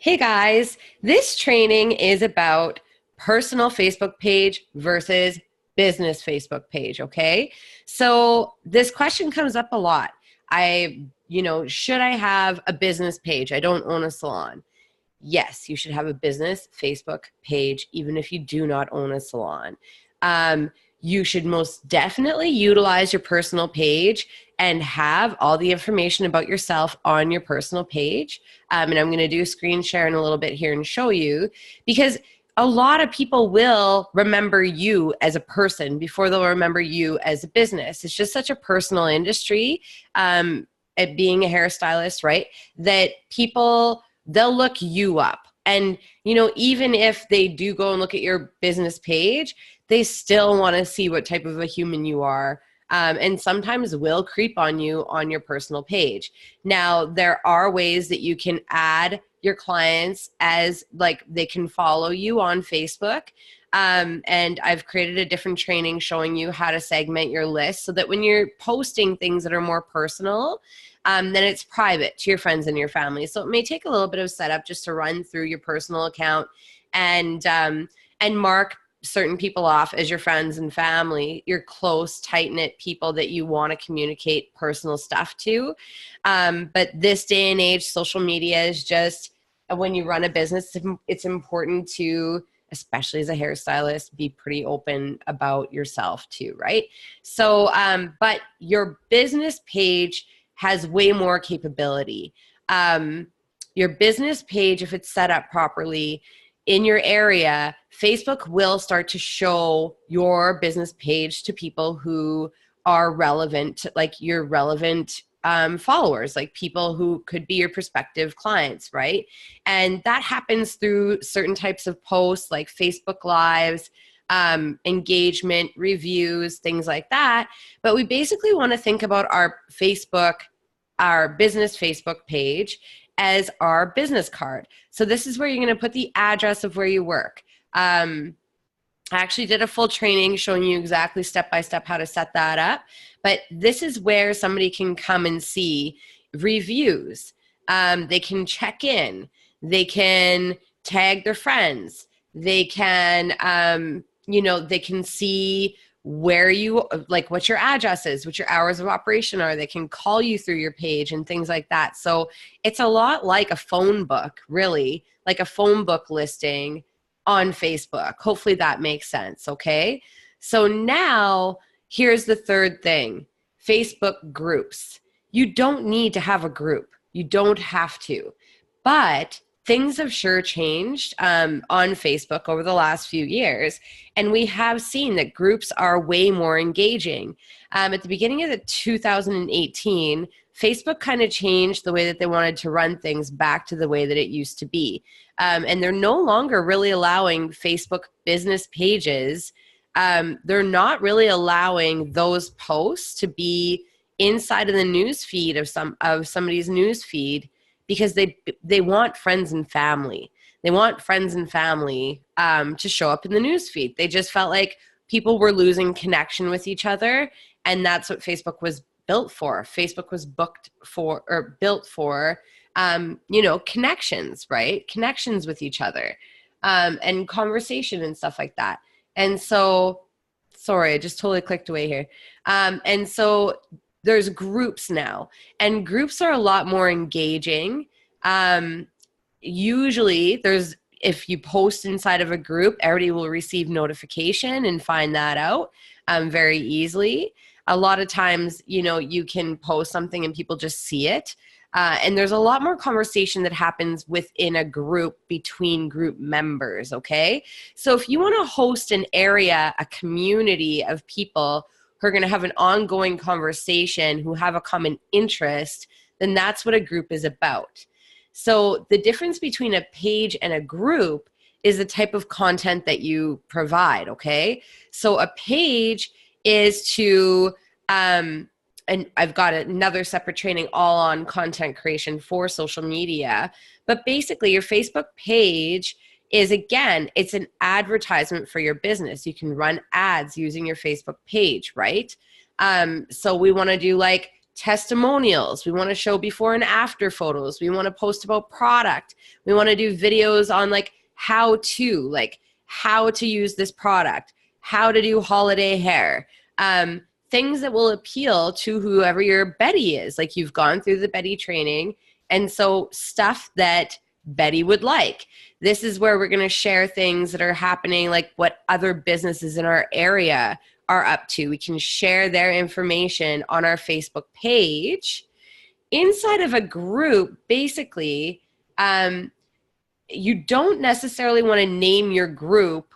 Hey guys, this training is about personal Facebook page versus business Facebook page, okay? So this question comes up a lot. Should I have a business page? I don't own a salon. Yes, you should have a business Facebook page, even if you do not own a salon. Um, you should most definitely utilize your personal page and have all the information about yourself on your personal page. And I'm going to do a screen share in a little bit here and show you, because a lot of people will remember you as a person before they'll remember you as a business. It's just such a personal industry, at being a hairstylist, right? That people, they'll look you up. And, even if they do go and look at your business page, they still want to see what type of a human you are. And sometimes will creep on you on your personal page. Now, there are ways that you can add your clients as like they can follow you on Facebook. And I've created a different training showing you how to segment your list so that when you're posting things that are more personal, then it's private to your friends and your family. So it may take a little bit of setup just to run through your personal account and mark certain people off as your friends and family, your close, tight-knit people that you want to communicate personal stuff to. But this day and age, social media is just, when you run a business, it's important to, especially as a hairstylist, be pretty open about yourself too, right? So, but your business page has way more capability. Your business page, if it's set up properly in your area, Facebook will start to show your business page to people who are relevant, like your relevant followers, like people who could be your prospective clients, right? And that happens through certain types of posts like Facebook Lives, engagement, reviews, things like that. But we basically want to think about our business Facebook page as our business card. So this is where you're going to put the address of where you work. I actually did a full training showing you exactly step by step how to set that up. But this is where somebody can come and see reviews. They can check in. They can tag their friends. They can, they can see where you, like what your address is, what your hours of operation are. They can call you through your page and things like that. So it's a lot like a phone book, really, like a phone book listing on Facebook. Hopefully that makes sense, okay? So now here's the third thing, Facebook groups. You don't need to have a group. You don't have to, but things have sure changed on Facebook over the last few years, and we have seen that groups are way more engaging. At the beginning of 2018, Facebook kind of changed the way that they wanted to run things back to the way that it used to be. And they're no longer really allowing Facebook business pages. They're not really allowing those posts to be inside of the news feed of somebody's news feed, because they want friends and family. They want friends and family to show up in the newsfeed. They just felt like people were losing connection with each other, and that's what Facebook was built for. Facebook was built for, connections, right? Connections with each other, and conversation and stuff like that. And so, sorry, I just totally clicked away here. And so there's groups now, and groups are a lot more engaging. Usually if you post inside of a group, everybody will receive notification and find that out very easily. A lot of times, you can post something and people just see it. And there's a lot more conversation that happens within a group between group members, okay? So if you want to host an area, a community of people who are going to have an ongoing conversation, who have a common interest, then that's what a group is about. So the difference between a page and a group is the type of content that you provide, okay? So a page is to, and I've got another separate training all on content creation for social media, but basically your Facebook page is, again, it's an advertisement for your business. You can run ads using your Facebook page, right? So we want to do like testimonials. We want to show before and after photos. We want to post about product. We want to do videos on like how to use this product, how to do holiday hair, things that will appeal to whoever your Betty is. Like you've gone through the Betty training. And so stuff that Betty would like. This is where we're going to share things that are happening, like what other businesses in our area are up to. We can share their information on our Facebook page. Inside of a group, basically, you don't necessarily want to name your group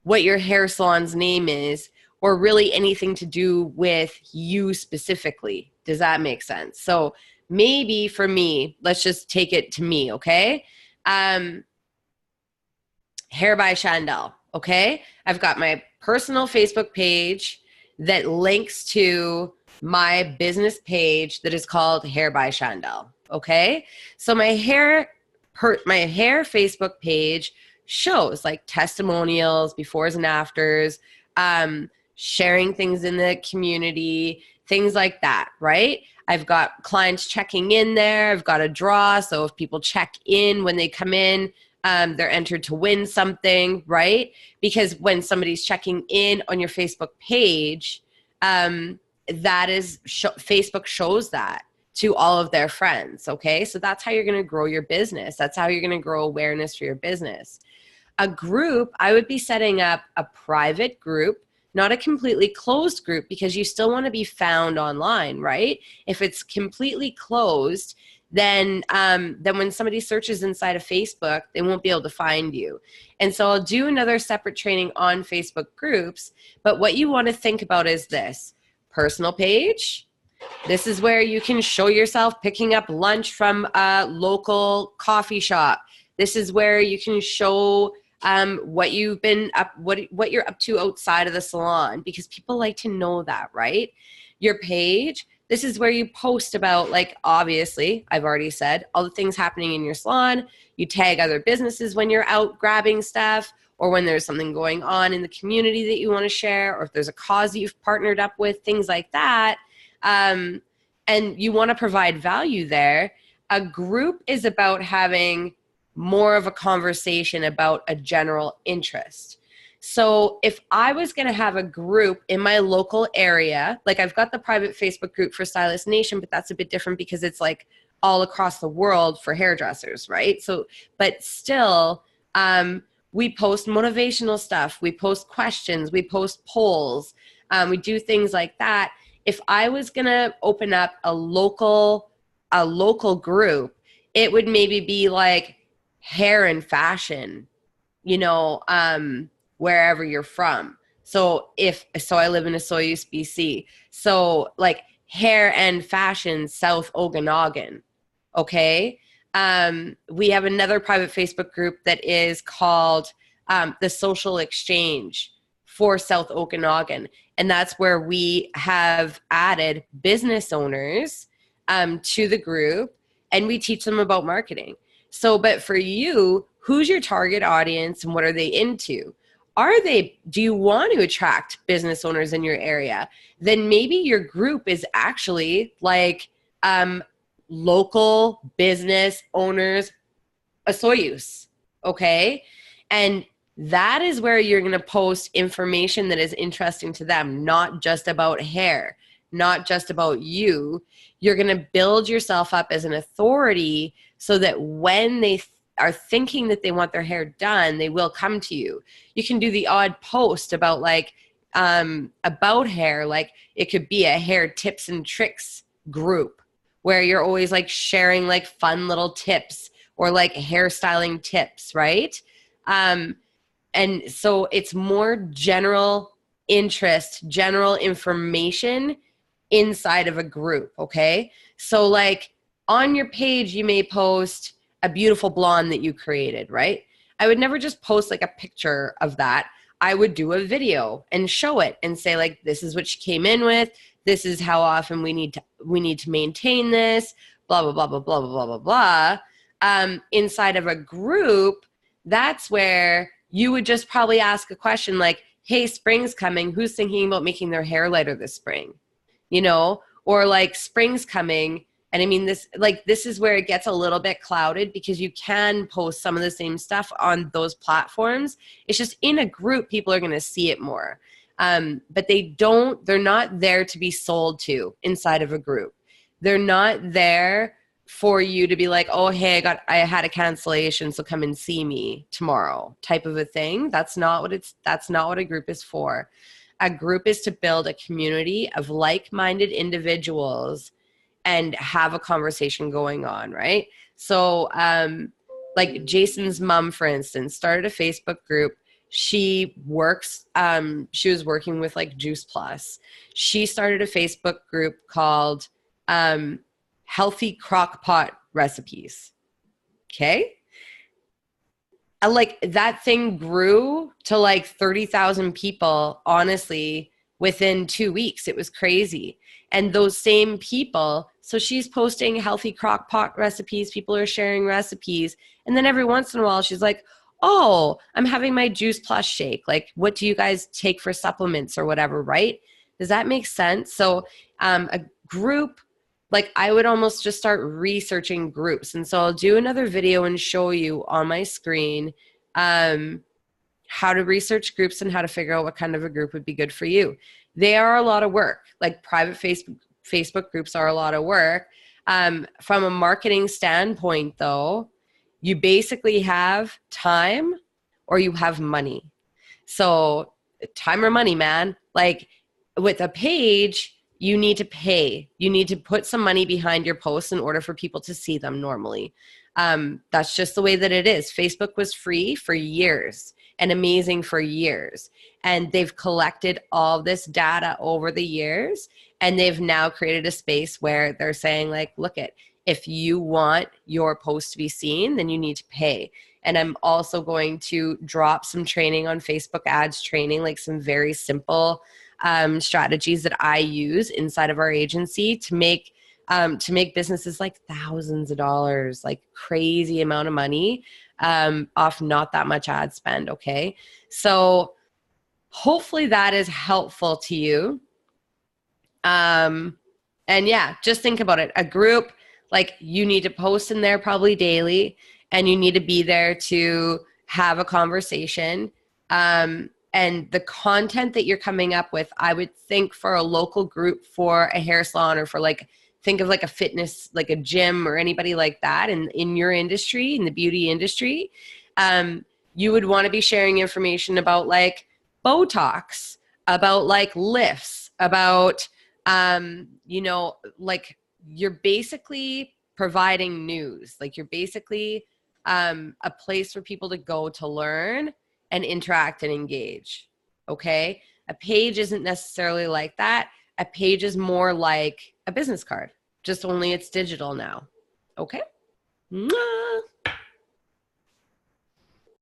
what your hair salon's name is, or really anything to do with you specifically. Does that make sense? So maybe for me, let's just take it to me, okay? Hair by Chandel, okay? I've got my personal Facebook page that links to my business page that is called Hair by Chandel, okay? So my hair Facebook page shows like testimonials, befores and afters, sharing things in the community, things like that, right? I've got clients checking in there. I've got a draw. So if people check in when they come in, they're entered to win something, right? Because when somebody's checking in on your Facebook page, Facebook shows that to all of their friends, okay? So that's how you're going to grow your business. That's how you're going to grow awareness for your business. A group, I would be setting up a private group, not a completely closed group, because you still want to be found online, right? If it's completely closed, then when somebody searches inside of Facebook, they won't be able to find you. And so I'll do another separate training on Facebook groups, but what you want to think about is this. Personal page, this is where you can show yourself picking up lunch from a local coffee shop. This is where you can show what you've been up, what you're up to outside of the salon, because people like to know that, right? Your page, this is where you post about, like, obviously, I've already said, all the things happening in your salon. You tag other businesses when you're out grabbing stuff, or when there's something going on in the community that you want to share, or if there's a cause that you've partnered up with, things like that. And you want to provide value there. A group is about having more of a conversation about a general interest. So if I was going to have a group in my local area, like I've got the private Facebook group for Stylist Nation, but that's a bit different because it's like all across the world for hairdressers, right? So, but still, we post motivational stuff, we post questions, we post polls, we do things like that. If I was going to open up a local group, it would maybe be like hair and fashion, wherever you're from. So I live in Osoyoos, BC. So like hair and fashion, South Okanagan. Okay. We have another private Facebook group that is called the Social Exchange for South Okanagan. And that's where we have added business owners to the group, and we teach them about marketing. So, but for you, who's your target audience and what are they into? Do you want to attract business owners in your area? Then maybe your group is actually like local business owners, Osoyoos, okay? And that is where you're going to post information that is interesting to them, not just about hair, not just about you. You're going to build yourself up as an authority so that when they are thinking that they want their hair done, they will come to you. You can do the odd post about like about hair, like it could be a hair tips and tricks group where you're always like sharing like fun little tips or like hairstyling tips, right? And so it's more general interest, general information inside of a group, okay? So like on your page, you may post a beautiful blonde that you created, right? I would never just post like a picture of that. I would do a video and show it and say like, this is what she came in with. This is how often we need to maintain this, blah, blah, blah, blah, blah, blah, blah, blah. Inside of a group, that's where you would just probably ask a question like, hey, spring's coming. Who's thinking about making their hair lighter this spring? or like spring's coming. And I mean, this is where it gets a little bit clouded because you can post some of the same stuff on those platforms. It's just in a group, people are going to see it more. But they're not there to be sold to inside of a group. They're not there for you to be like, oh, hey, I had a cancellation, so come and see me tomorrow type of a thing. That's not what a group is for. A group is to build a community of like-minded individuals and have a conversation going on, right? So like Jason's mom, for instance, started a Facebook group. She was working with like Juice Plus. She started a Facebook group called Healthy Crock Pot Recipes. Okay? Like that thing grew to like 30,000 people, honestly, within 2 weeks. It was crazy. And those same people, so she's posting healthy crock pot recipes, people are sharing recipes, and then every once in a while she's like, oh, I'm having my Juice Plus shake. Like, what do you guys take for supplements or whatever, right? Does that make sense? So a group, like I would almost just start researching groups. And so I'll do another video and show you on my screen how to research groups and how to figure out what kind of a group would be good for you. They are a lot of work. Like private Facebook groups are a lot of work. From a marketing standpoint, though, you basically have time or you have money. So time or money, man. Like with a page, you need to pay. You need to put some money behind your posts in order for people to see them normally. That's just the way that it is. Facebook was free for years and amazing for years. And they've collected all this data over the years. And they've now created a space where they're saying like, look it, if you want your post to be seen, then you need to pay. And I'm also going to drop some training on Facebook ads training, like some very simple strategies that I use inside of our agency to make businesses like thousands of dollars, like crazy amount of money off not that much ad spend. Okay. So hopefully that is helpful to you. And yeah, just think about it. A group, like you need to post in there probably daily and you need to be there to have a conversation. And the content that you're coming up with, I would think for a local group, for a hair salon, or for like, think of like a fitness, like a gym or anybody like that in your industry, in the beauty industry, you would want to be sharing information about like Botox, about like lifts, about, like you're basically providing news. Like you're basically a place for people to go to learn and interact and engage. Okay. A page isn't necessarily like that. A page is more like a business card, just only it's digital now. Okay. Mwah.